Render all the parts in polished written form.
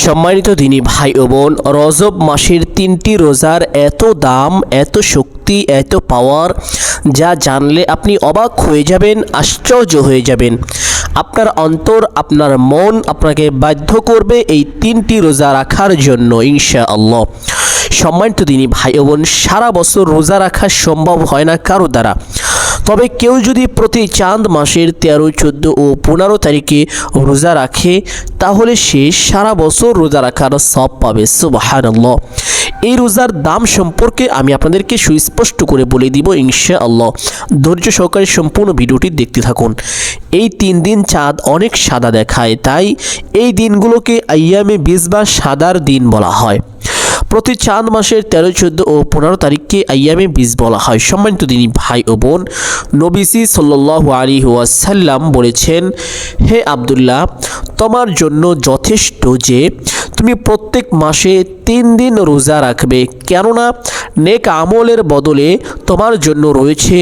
সম্মানিত দিনী ভাই ও বোন, রজব মাসের 3টি রোজার এত দাম, এত শক্তি, এত পাওয়ার, যা জানলে আপনি অবাক হয়ে যাবেন, আশ্চর্য হয়ে যাবেন। আপনার অন্তর, আপনার মন আপনাকে বাধ্য করবে এই 3টি রোজা রাখার জন্য ইনশাআল্লাহ। সম্মানিত দিনী ভাই ও বোন, সারা বছর রোজা রাখা সম্ভব হয় না কারো দ্বারা। তবে কেউ যদি প্রতি চাঁদ মাসের 13, 14 ও 15 তারিখে রোজা রাখে, তাহলে সে সারা বছর রোজা রাখার সওয়াব পাবে। সুবহানাল্লাহ। এই রোজার দাম সম্পর্কে আমি আপনাদেরকে সুস্পষ্ট করে বলে দিব ইনশাআল্লাহ। ধৈর্য সহকারে সম্পূর্ণ ভিডিওটি দেখতে থাকুন। এই 3 দিন চাঁদ অনেক সাদা দেখায়, তাই এই দিনগুলোকে আইয়ামে বীজ বা সাদার দিন বলা হয়। প্রতি চাঁদ মাসের 13, 14 ও 15 তারিখকে আইয়ামে বীজ বলা হয়। সম্মানিত দিনী ভাই ও বোন, নবীজি সাল্লাল্লাহু আলাইহি ওয়াসাল্লাম বলেছেন, হে আব্দুল্লাহ, তোমার জন্য যথেষ্ট যে তুমি প্রত্যেক মাসে 3 দিন রোজা রাখবে, কেননা নেক আমলের বদলে তোমার জন্য রয়েছে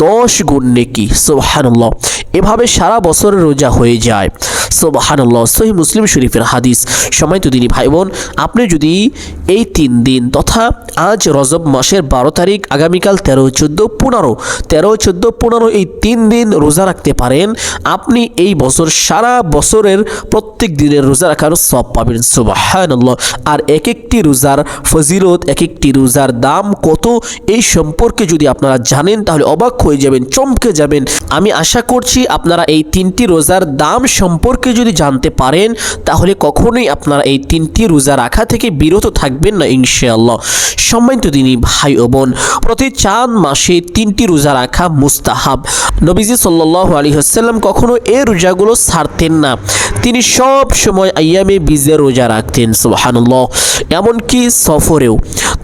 10 গুণ নেকি। সুবহানাল্লাহ। এভাবে সারা বছর রোজা হয়ে যায়। সুবহানাল্লাহ। সহিহ মুসলিম শরীফের হাদিস। সম্মানিত দিনী ভাই বোন, আপনি যদি এই 3 দিন তথা আজ রজব মাসের 12 তারিখ, আগামীকাল 13, 14, 15, 13, 14, 15 এই 3 দিন রোজা রাখতে পারেন, আপনি এই বছর সারা বছরের প্রত্যেক দিনের রোজা রাখার সওয়াব পাবেন। সুবহানাল্লাহ। আর এক একটি রোজার ফজিলত, এক একটি রোজার দাম কত, এই সম্পর্কে যদি আপনারা জানেন তাহলে অবাক হয়ে যাবেন, চমকে যাবেন। আমি আশা করছি আপনারা এই 3টি রোজার দাম সম্পর্কে যদি জানতে পারেন, তাহলে কখনোই আপনারা এই 3টি রোজা রাখা থেকে বিরত থাকবেন না ইনশাআল্লাহ। সম্মানিত দিনী ভাই ও বোন, প্রতি চাঁদ মাসে 3টি রোজা রাখা মুস্তাহাব। নবীজি সাল্লাল্লাহু আলাইহি ওয়াসাল্লাম কখনো এই রোজাগুলো ছাড়তেন না। তিনি সব সময় আইয়ামে বীজের রোজা রাখতেন। সুবহানাল্লাহ। এমনকি সফরেও।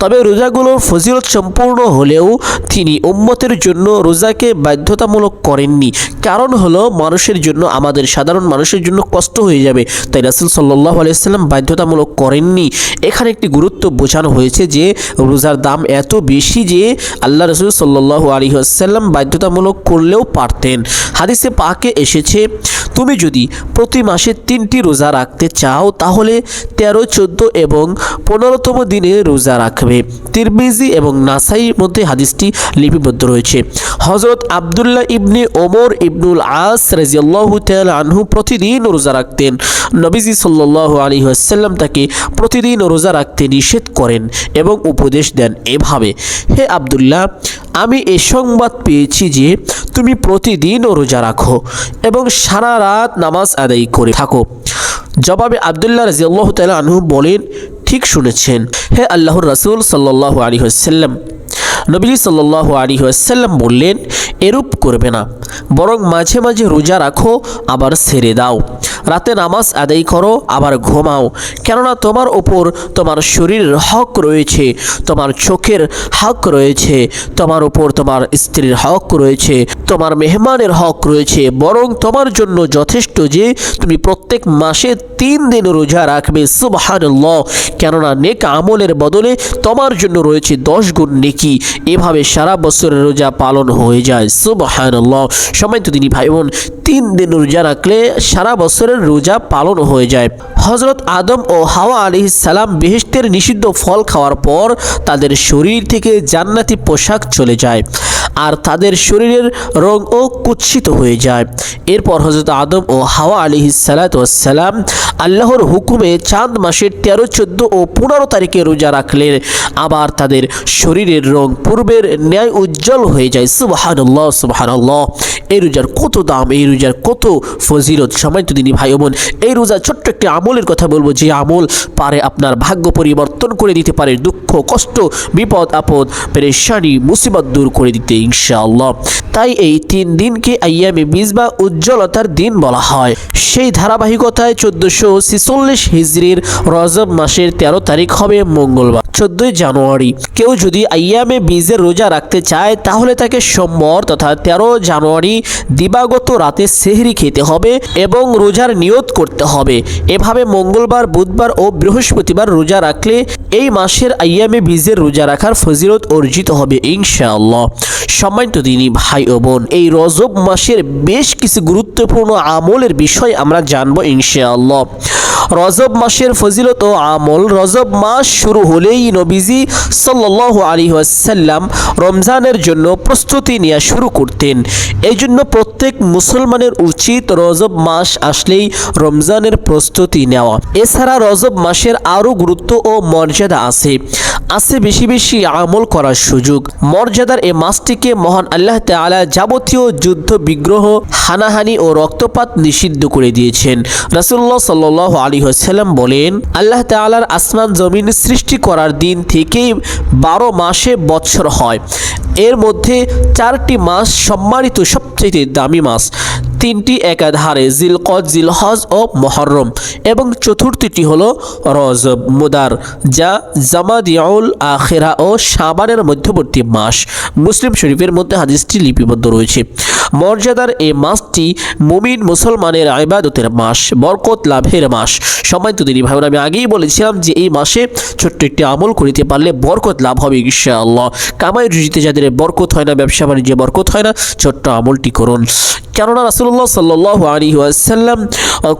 তবে রোজাগুলোর ফজিলত সম্পূর্ণ হলেও তিনি উম্মতের জন্য রোজাকে বাধ্যতামূলক করেননি। কারণ হলো মানুষের জন্য, আমাদের সাধারণ মানুষের জন্য কষ্ট হয়ে যাবে, তাই রাসূল সাল্লাল্লাহু আলাইহি ওয়াসাল্লাম বাধ্যতামূলক করেননি। এখানে একটি গুরুত্ব বোঝানো হয়েছে যে রোজার দাম এত বেশি যে আল্লাহ রাসূল সাল্লাল্লাহু আলাইহি ওয়াসাল্লাম বাধ্যতামূলক করলেও পারতেন। হাদিসে পাকে এসেছে, তুমি যদি প্রতি মাসে 3টি রোজা রাখতে চাও তাহলে 13, 14 এবং 15তম দিনে রোজা রাখবে। তিরমিজি এবং নাসাইর মধ্যে হাদিসটি লিপিবদ্ধ রয়েছে। হযরত আব্দুল্লাহ ইবনে ওমর ইবনুল আস রাদিয়াল্লাহু তাআলা আনহু প্রতিদিন রোজা রাখতেন। নবীজি সাল্লাল্লাহু আলাইহি ওয়াসাল্লাম তাকে প্রতিদিন রোজা রাখতে নিষেধ করেন এবং উপদেশ দেন এভাবে, হে আব্দুল্লাহ, আমি এ সংবাদ পেয়েছি যে তুমি প্রতিদিন রোজা রাখো এবং সারা রাত নামাজ আদায় করে থাকো। জবাবে আব্দুল্লাহ রাদিয়াল্লাহু তাআলা আনহু বলেন, ঠিক শুনেছেন হে আল্লাহর রাসূল সাল্লাল্লাহু আলাইহি ওয়াসাল্লাম। নবী সাল্লাল্লাহু আলাইহি ওয়াসাল্লাম বললেন, এরূপ করবে না, বরং মাঝে মাঝে রোজা রাখো আবার ছেড়ে দাও, রাতে নামাজ আদায় করো আবার ঘুমাও, কেননা তোমার ওপর তোমার শরীরের হক রয়েছে, তোমার চোখের হক রয়েছে, তোমার ওপর তোমার স্ত্রীর হক রয়েছে, তোমার মেহমানের হক রয়েছে। বরং তোমার জন্য যথেষ্ট যে তুমি প্রত্যেক মাসে 3 দিন রোজা রাখবে। সুবহানাল্লাহ। কেননা নেক আমলের বদলে তোমার জন্য রয়েছে 10 গুণ নেকি। এভাবে সারা বছরের রোজা পালন হয়ে যায়। সুবহানাল্লাহ। সম্মানিত দিনী ভাই বোন, 3 দিন রোজা রাখলে সারা বছরের রোজা পালন হয়ে যায়। হযরত আদম ও হাওয়া আলাইহিস সালাম বেহেশতের নিষিদ্ধ ফল খাওয়ার পর তাদের শরীর থেকে জান্নাতি পোশাক চলে যায় আর তাদের শরীরের রঙও কুৎসিত হয়ে যায়। এরপর হযরত আদম ও হাওয়া আলাইহিস সালাম আল্লাহর হুকুমে চাঁদ মাসের 13, 14 ও 15 তারিখে রোজা রাখলেন। আবার তাদের শরীরের রং পূর্বের ন্যায় উজ্জ্বল হয়ে যায়। সুবহানাল্লাহ, সুবহানাল্লাহ। এই রোজার কত দাম, এই রোজার কত ফজিলত। সম্মানিত দিনী ভাই বোন, এই রোজা ছোট্ট একটি আমলের কথা বলবো, যে আমল পারে আপনার ভাগ্য পরিবর্তন করে দিতে পারে, দুঃখ, কষ্ট, বিপদ আপদ, পেরেশানি, মুসিবত দূর করে দিতে ইনশাআল্লাহ। তাই এই 3 দিনকে আইয়ামে বীজ বা উজ্জ্বলতার দিন বলা হয়। সেই ধারাবাহিকতায় 1446 হিজরির রজব মাসের 13 তারিখ হবে মঙ্গলবার, 14 জানুয়ারি। কেউ যদি আইয়ামে বীজের রোজা রাখতে চায় তাহলে তাকে সোমবার তথা 13 জানুয়ারি দিবাগত রাতে সেহরি খেতে হবে এবং রোজার নিয়ত করতে হবে। এভাবে মঙ্গলবার, বুধবার ও বৃহস্পতিবার রোজা রাখলে এই মাসের আইয়ামে বীজের রোজা রাখার ফজিলত অর্জিত হবে ইনশাআল্লাহ। সম্মানিত দিনী ভাই ও বোন, এই রজব মাসের বেশ কিছু গুরুত্বপূর্ণ আমলের বিষয় আমরা জানবো ইনশাআল্লাহ। রজব মাসের ফজিলত ও আমল। রজব মাস শুরু হলেই নবীজি সাল্লাল্লাহু আলাইহি ওয়াসাল্লাম রমজানের জন্য প্রস্তুতি নেওয়া শুরু করতেন। এই জন্য প্রত্যেক মুসলমানের উচিত রজব মাস আসলেই রমজানের প্রস্তুতি নেওয়া। এছাড়া রজব মাসের আরও গুরুত্ব ও মর্যাদা আছে বেশি বেশি আমল করার সুযোগ। মর্যাদার এই মাসটিকে মহান আল্লাহ তাআলা যাবতীয় যুদ্ধ বিগ্রহ, হানাহানি ও রক্তপাত নিষিদ্ধ করে দিয়েছেন। রাসূলুল্লাহ সাল্লাল্লাহু আলাইহি ওয়াসাল্লাম বলেন, আল্লাহ তাআলার আসমান জমিন সৃষ্টি করার দিন থেকেই 12 মাসে বৎসর হয়। এর মধ্যে 4টি মাস সম্মানিত, সবচেয়ে দামি মাস। 3টি একাধারে, জিলকদ, জিলহজ ও মুহররম, এবং 4টি হলো রজব মুদার, যা জামাদিউল আখিরা ও শাবানের মধ্যবর্তী মাস। মুসলিম শরীফের মধ্যে হাদিসটি লিপিবদ্ধ রয়েছে। মর্যাদার এই মাসটি মুমিন মুসলমানের ইবাদতের মাস, বরকত লাভের মাস। সম্মানিত দিনী ভাই বোন, আমি আগেই বলেছিলাম যে এই মাসে ছোট্ট একটি আমল করিতে পারলে বরকত লাভ হবে ইনশাআল্লাহ। কামাই রুজিতে যাদের বরকত হয় না, ব্যবসা বাণিজ্যে বরকত হয় না, ছোট্ট আমলটি করুন। কেননা রাসূলুল্লাহ সাল্লাল্লাহু আলাইহি ওয়াসাল্লাম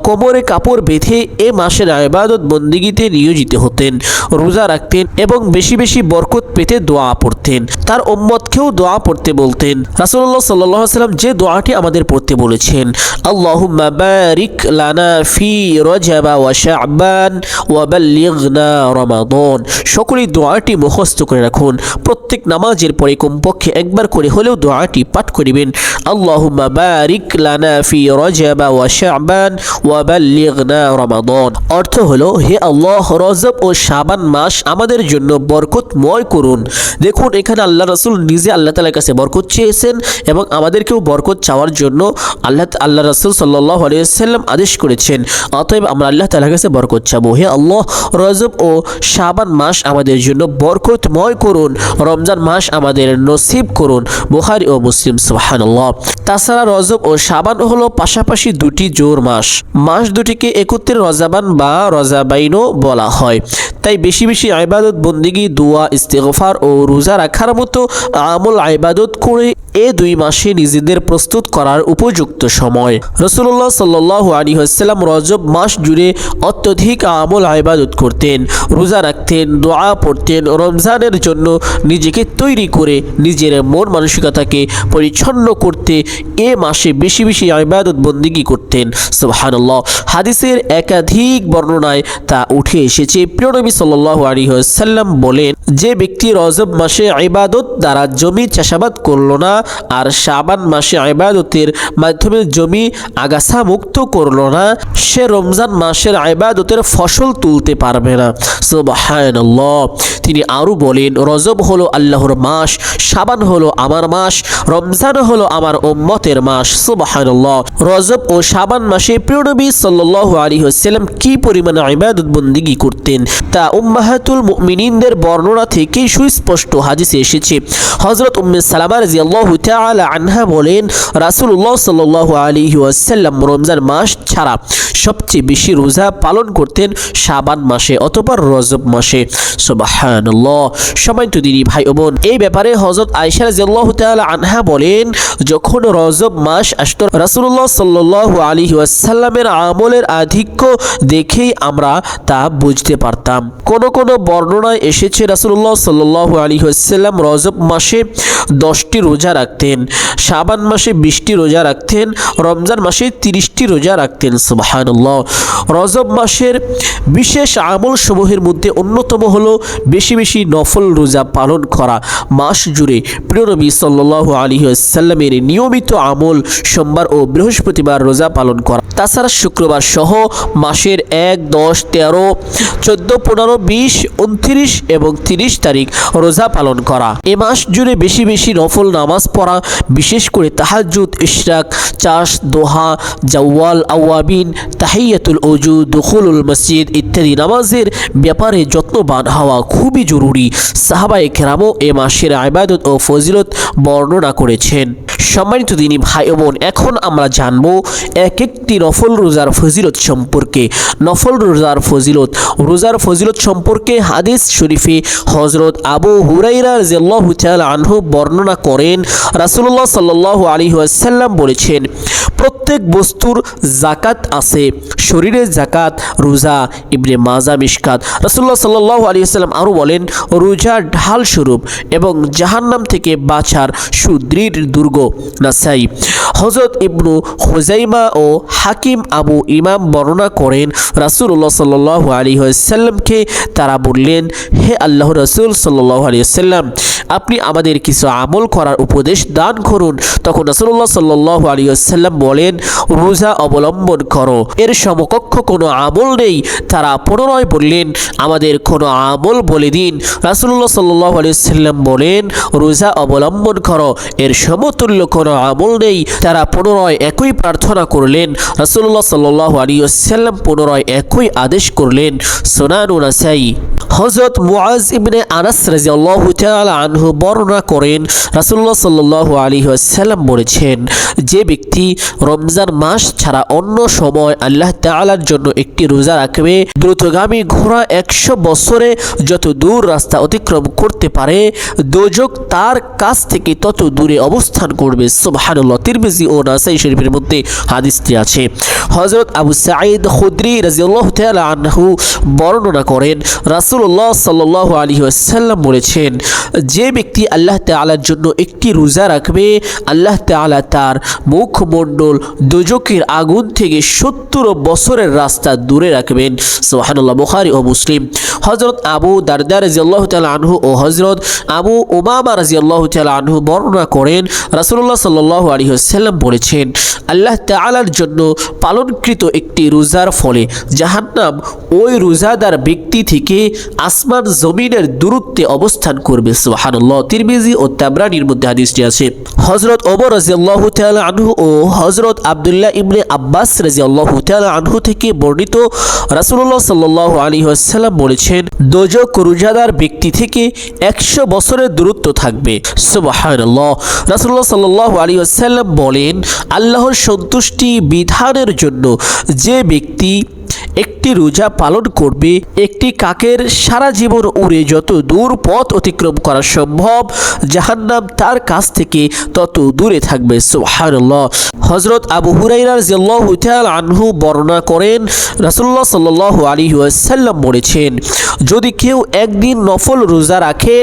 কোমরে কাপড় বেঁধে এ মাসের ইবাদত বন্দিগিতে নিয়োজিত হতেন, রোজা রাখতেন এবং বেশি বেশি বরকত পেতে দোয়া পড়তেন। তার উম্মতকেও দোয়া পড়তে বলতেন। রাসূলুল্লাহ সাল্লাল্লাহু আলাইহি ওয়াসাল্লাম যে দোয়াটি আমাদের পড়তে বলেছেন, আল্লাহুম্মা বারিক লানা ফি রজব ওয়া শাবান ওয়া বাল্লিগনা রমাদান। সকলেই দোয়াটি মুখস্থ করে রাখুন। প্রত্যেক নামাজের পরে কমপক্ষে একবার করে হলেও দোয়াটি পাঠ করিবেন। আল্লাহুম্মা বারিক লানা ফি রজব ওয়া শাবান ওয়া বাল্লিগনা রমাদান। অর্থ হলো, হে আল্লাহ, রজব ও শাবান মাস আমাদের জন্য বরকতময় করুন। দেখুন, এখানে আল্লাহ রাসূল নিজে আল্লাহ তাআলার কাছে বরকত চেয়েছেন এবং আমাদেরকেও বরকত চাওয়ার জন্য আল্লাহ রাসূল সাল্লাল্লাহু আলাইহি ওয়াসাল্লাম আদেশ করেছেন। অতএব আমরা আল্লাহ তাআলার কাছে বরকত চাবো। হে আল্লাহ, রজব ও শাবান মাস আমাদের জন্য বরকতময় করুন, রমজান মাস আমাদের নসিব করুন। বুখারী ও মুসলিম। সুবহানাল্লাহ। তাছাড়া রজব ও শাবান হলো পাশাপাশি দুটি জোর মাস। মাস দুটিকে একত্রে রজাবান বা রজাবাইনও বলা হয়। তাই বেশি বেশি ইবাদত বন্দেগী, দোয়া, ইস্তিগফার ও রোজা রাখার মতো আমল ইবাদত করে এ 2 মাসে নিজেদের প্রস্তুত করার উপযুক্ত সময়। রাসূলুল্লাহ সাল্লাল্লাহু আলাইহি ওয়াসাল্লাম রজব মাস জুড়ে অত্যধিক আমল ইবাদত করতেন, রোজা রাখতেন, দোয়া পড়তেন। রমজানের জন্য নিজেকে তৈরি করে নিজের মন মানসিকতাকে পরিচ্ছন্ন করতে এ মাসে বেশি বেশি ইবাদত বন্দেগী করতেন। সুবহানাল্লাহ। হাদিসের একাধিক বর্ণনায় তা উঠে এসেছে। প্রিয় নবী সাল্লাল্লাহু আলাইহি ওয়াসাল্লাম বলেন, যে ব্যক্তি রজব মাসে ইবাদত দ্বারা জমি চাষাবাদ করল না আর শাবান মাসে ইবাদতের মাধ্যমে জমি আগাছা মুক্ত করল না, সে রমজান মাসের ইবাদতের ফসল তুলতে পারবে না। সুবহানাল্লাহ। তিনি আরও বলেন, রজব হলো আল্লাহর মাস, শাবান হলো আমার মাস, রমজান হলো আমার উম্মতের মাস। সুবহানাল্লাহ। রজব ও শাবান মাসে প্রিয় নবী সাল্লাল্লাহু আলাইহি ওয়াসাল্লাম কি পরিমাণে ইবাদত বন্দেগী করতেন তা উম্মাহাতুল মুমিনিনদের বর্ণনা থেকে সুস্পষ্ট হাদিসে এসেছে। হযরত উম্মে সালামা রাদিয়াল্লাহু তাআলা আনহা বলেন, রাসূলুল্লাহ সাল্লাল্লাহু আলাইহি ওয়াসাল্লাম রমজান মাস ছাড়া সবচেয়ে বেশি রোজা পালন করতেন শাবান মাসে অথবা রজব মাসে। সুবহানাল্লাহ। সম্মানিত দিনী ভাই ও বোন, এই ব্যাপারে হযরত আয়েশা রাদিয়াল্লাহু তাআলা আনহা বলেন, যখন রজব মাস আসতো রাসূলুল্লাহ সাল্লাল্লাহু আলাইহি ওয়াসাল্লামের আমলের আধিক্য দেখেই আমরা তা বুঝতে পারতাম। কোন কোন বর্ণনায় এসেছে রাসূলুল্লাহ সাল্লাল্লাহু আলাইহি ওয়াসাল্লাম রজব মাসে 10টি রোজা রাখতেন, শাবান মাসে 20টি রোজা রাখতেন, রমজান মাসে 30টি রোজা রাখতেন। সুবহানাল্লাহ। রজব মাসের বিশেষ আমল সমূহের মধ্যে অন্যতম হলো বেশি বেশি নফল রোজা পালন করা। মাস জুড়ে প্রিয় নবী সাল্লাল্লাহু আলাইহি ওয়াসাল্লামের নিয়মিত আমল সোমবার ও বৃহস্পতিবার রোজা পালন করা। তাছাড়া শুক্রবার সহ মাসের 1, 10, 13, 14, 15, 20, 29 এবং 30 তারিখ রোজা পালন করা। এ মাস জুড়ে বেশি বেশি নফল নামাজ পড়া, বিশেষ করে তাহাজ্জুদ, ইশরাক, চাষ, দোহা, জাওয়াল, আওয়াবিন, তাহিয়াতুল ওযু, দুখুলুল মসজিদ ইত্যাদি নামাজের ব্যাপারে যত্নবান হওয়া খুবই জরুরি। সাহাবায়ে কেরামও এ মাসের ইবাদত ও ফজিলত বর্ণনা করেছেন। সম্মানিত দিনী ভাই ও বোন, এখন আমরা জানবো এক একটি নফল রোজার ফজিলত সম্পর্কে। নফল রোজার ফজিলত সম্পর্কে হাদিস শরীফে হযরত আবু হুরায়রা রাদিয়াল্লাহু তাআলা আনহু বর্ণনা করেন, রাসূলুল্লাহ সাল্লাল্লাহু আলাইহি ওয়াসাল্লাম বলেছেন, প্রত্যেক বস্তুর জাকাত আছে, শরীরের জাকাত রোজা। ইবনে মাজা মিশকাত। রাসূলুল্লাহ সাল্লাল্লাহু আলাইহি ওয়াসাল্লাম আরও বলেন, রোজা ঢাল স্বরূপ এবং জাহান্নাম থেকে বাঁচার সুদৃঢ় দুর্গ। নাসাই। হযরত ইবনু খুজাইমা ও হাকিম আবু ইমাম বর্ণনা করেন, রাসূলুল্লাহ সাল্লাল্লাহু আলাইহি ওয়াসাল্লামকে তারা বললেন, হে আল্লাহর রাসূল সাল্লাল্লাহু আলাইহি ওয়াসাল্লাম, আপনি আমাদের কিছু আমল করার উপদেশ দান করুন। তখন রাসূলুল্লাহ সাল্লাল্লাহু আলাইহি ওয়াসাল্লাম বলেন, রোজা অবলম্বন করো, এর সমকক্ষ কোনো আমল নেই। তারা পুনরায় বললেন, আমাদের কোনো আমল বলে দিন। রাসূলুল্লাহ সাল্লাল্লাহু আলাইহি ওয়াসাল্লাম বলেন, রোজা অবলম্বন করো, এর সমতুল্য কোনো আমল নেই। তারা পুনরায় একই প্রার্থনা করলেন। রাসূলুল্লাহ সাল্লাল্লাহু আলাইহি ওয়াসাল্লাম পুনরায় একই আদেশ করলেন। সুনান নাসাই। হযরত মুআজ ইবনে আনাস রাদিয়াল্লাহু তাআলা আনহু বর্ণনা করেন, রাসূলুল্লাহ সাল্লাল্লাহু আলাইহি ওয়াসাল্লাম বলেছেন, যে ব্যক্তি রমজান মাস ছাড়া অন্য সময় আল্লাহ তাআলার জন্য একটি রোজা রাখবে, দ্রুতগামী ঘোড়া 100 বছরে যত দূর রাস্তা অতিক্রম করতে পারে, দোজখ তার কাছ থেকে তত দূরে অবস্থান করবে। সুবহানাল্লাহ। তিরমিজি ও নাসাই শরীফের মধ্যে হাদিসটি আছে। হযরত আবু সাঈদ খুদরি রাদিয়াল্লাহু তাআলা আনহু বর্ণনা করেন, রাসূলুল্লাহ সাল্লাল্লাহু আলাইহি ওয়াসাল্লাম বলেছেন, যে ব্যক্তি আল্লাহ তাআলার জন্য একটি রোজা রাখবে, আল্লাহ তাআলা তার মুখমণ্ডল দোজখের আগুন থেকে 70 বছরের রাস্তা দূরে রাখবেন। সুবহানাল্লাহ। বুখারী ও মুসলিম। হযরত আবু দারদা রাদিয়াল্লাহু তাআলা আনহু ও হযরত আবু উমামা রাদিয়াল্লাহু তাআলা আনহু বর্ণনা করেন, রাসূলুল্লাহ সাল্লাল্লাহু আলাইহি ওয়াসাল্লাম বলেছেন, আল্লাহ তাআলার জন্য পালনকৃত একটি রোজার ফলে জাহান্নাম ওই রোজাদার ব্যক্তি থেকে আসমান জমিনের দূরত্বে অবস্থান করবে। সুবহানাল্লাহ। তিরমিজি ও তাবরানীর মধ্যে হাদিসটি আছে। হযরত ওমর রাদিয়াল্লাহু তাআলা আনহু ও হযরত আব্দুল্লাহ ইবনে আব্বাস রাদিয়াল্লাহু তাআলা আনহু থেকে বর্ণিত, রাসূলুল্লাহ সাল্লাল্লাহু আলাইহি ওয়াসাল্লাম বলেছেন, দোজখ রোজাদার ব্যক্তি থেকে 100 বছরের দূরত্ব থাকবে। সুবহানাল্লাহ। রাসূলুল্লাহ সাল্লাল্লাহু আলাইহি ওয়াসাল্লাম বলেন, আল্লাহর সন্তুষ্টি বিধানের জন্য যে ব্যক্তি একটি রোজা পালন করবে, একটি কাকের সারা জীবন উড়ে যত দূর পথ অতিক্রম করা সম্ভব, জাহান্নাম তার কাছ থেকে তত দূরে থাকবে। সুবহানাল্লাহ। হযরত আবু হুরায়রা রাদিয়াল্লাহু তাআলা আনহু বর্ণনা করেন, রাসূলুল্লাহ সাল্লাল্লাহু আলাইহি ওয়াসাল্লাম বলেছেন, যদি কেউ একদিন নফল রোজা রাখে,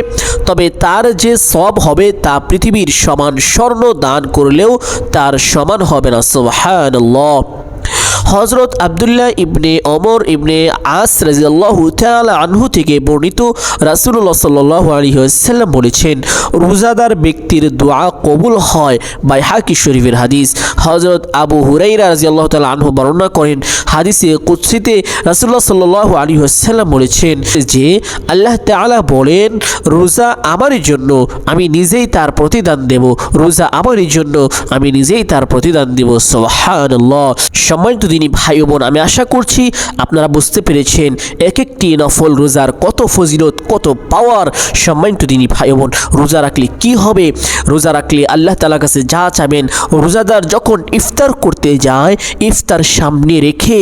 তবে তার যে সওয়াব হবে তা পৃথিবীর সমান স্বর্ণ দান করলেও তার সমান হবে না। সুবহানাল্লাহ। হযরত আব্দুল্লাহ ইবনে ওমর ইবনে আস রাদিয়াল্লাহু তাআলা আনহু থেকে বর্ণিত, রাসূলুল্লাহ সাল্লাল্লাহু আলাইহি ওয়াসাল্লাম বলেছেন, রোজাদার ব্যক্তির দোয়া কবুল হয়। বাইহাকি শরীফের হাদিস। হযরত আবু হুরায়রা রাদিয়াল্লাহু তাআলা আনহু বর্ণনা করেন, হাদিসে কুদসিতে রাসূলুল্লাহ সাল্লাল্লাহু আলাইহি ওয়াসাল্লাম বলেছেন যে, আল্লাহ তাআলা বলেন, রোজা আমারই জন্য, আমি নিজেই তার প্রতিদান দেব। রোজা আমারই জন্য, আমি নিজেই তার প্রতিদান দেব। সুবহানাল্লাহ। সম্মানিত দিনী ভাই ও বোন, আমি আশা করছি আপনারা বুঝতে পেরেছেন এক একটি নফল রোজার কত ফজিলত, কত পাওয়ার। সম্মানিত দিনী ভাই ও বোন, রোজা রাখলে কি হবে? রোজা রাখলে আল্লাহ তাআলার কাছে যা চাবেন, রোজাদার যখন ইফতার করতে যায়, ইফতার সামনে রেখে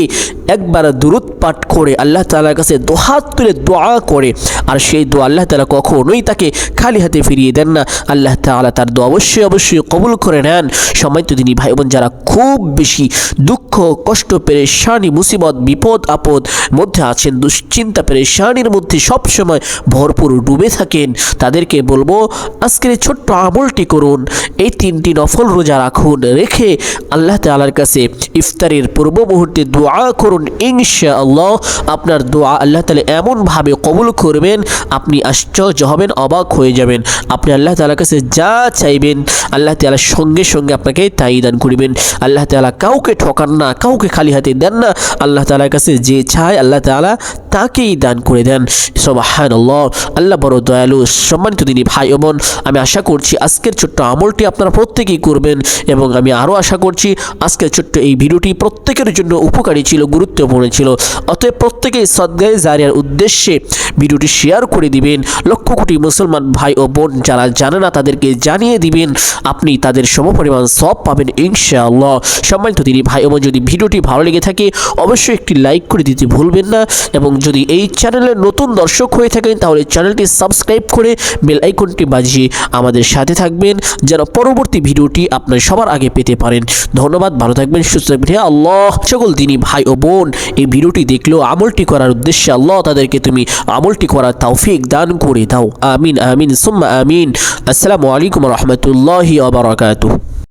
একবার দুরূদ পাঠ করে আল্লাহ তাআলার কাছে দুহাত তুলে দোয়া করে, আর সেই দোয়া আল্লাহ তাআলা কখনোই তাকে খালি হাতে ফিরিয়ে দেন না। আল্লাহ তাআলা তার দোয়া অবশ্যই কবুল করে নেন। সম্মানিত দিনী ভাই বোন, যারা খুব বেশি দুঃখ, কষ্ট, পেরেশানি, মুসিবত, বিপদ আপদ মধ্যে আছেন, দুশ্চিন্তা পেরেশানির মধ্যে সবসময় ভরপুর ডুবে থাকেন, তাদেরকে বলবো আজকের ছোট্ট আমলটি করুন। এই 3টি নফল রোজা রাখুন, রেখে আল্লাহ তাআলার কাছে ইফতারের পূর্ব মুহূর্তে দোয়া করুন। ইনশাআল্লাহ আপনার দোয়া আল্লাহ তাআলা এমনভাবে কবুল করবেন, আপনি আশ্চর্য হবেন, অবাক হয়ে যাবেন। আপনি আল্লাহ তাআলার কাছে যা চাইবেন, আল্লাহ তাআলা সঙ্গে সঙ্গে আপনাকে তাই দান করিবেন। আল্লাহ তাআলা কাউকে ঠকান না, কাউকে খালি হাতে দেন না। আল্লাহ তাআলার কাছে যে চায়, আল্লাহ তাআলা তাকেই দান করে দেন। সুবহানাল্লাহ, আল্লাহ বড় দয়ালু। সম্মানিত দিনী ভাই ও বোন, আমি আশা করছি আজকের ছোট্ট আমলটি আপনারা প্রত্যেকেই করবেন এবং আমি আরও আশা করছি আজকের ছোট্ট এই ভিডিওটি প্রত্যেকের জন্য উপকারী ছিল, গুরুত্বপূর্ণ ছিল। অতএব প্রত্যেকেই সদগায়ে জারিয়ার উদ্দেশ্যে ভিডিওটি শেয়ার করে দিবেন। লক্ষ কোটি মুসলমান ভাই ও বোন যারা জানে না তাদেরকে জানিয়ে দিবেন, আপনি তাদের সমপরিমাণ সওয়াব পাবেন ইনশাআল্লাহ। সম্মানিত দিনী ভাই ও বোন, যদি ভিডিওটি ভালো লেগে থাকে অবশ্যই একটি লাইক করে দিতে ভুলবেন না এবং যদি এই চ্যানেলের নতুন দর্শক হয়ে থাকেন তাহলে চ্যানেলটি সাবস্ক্রাইব করে বেল আইকনটি বাজিয়ে আমাদের সাথে থাকবেন যেন পরবর্তী ভিডিওটি আপনার সবার আগে পেতে পারেন। ধন্যবাদ, ভালো থাকবেন, সুস্থ থাকবেন। হে আল্লাহ, সকল দিনী ভাই ও বোন এই ভিডিওটি দেখলেও আমলটি করার উদ্দেশ্যে আল্লাহ তাদেরকে তুমি আমলটি করার তৌফিক দান করে দাও। আমিন আমিন সুম্মা আমিন। আসসালামু আলাইকুম ওয়া রাহমাতুল্লাহি ওয়া বারাকাতুহু।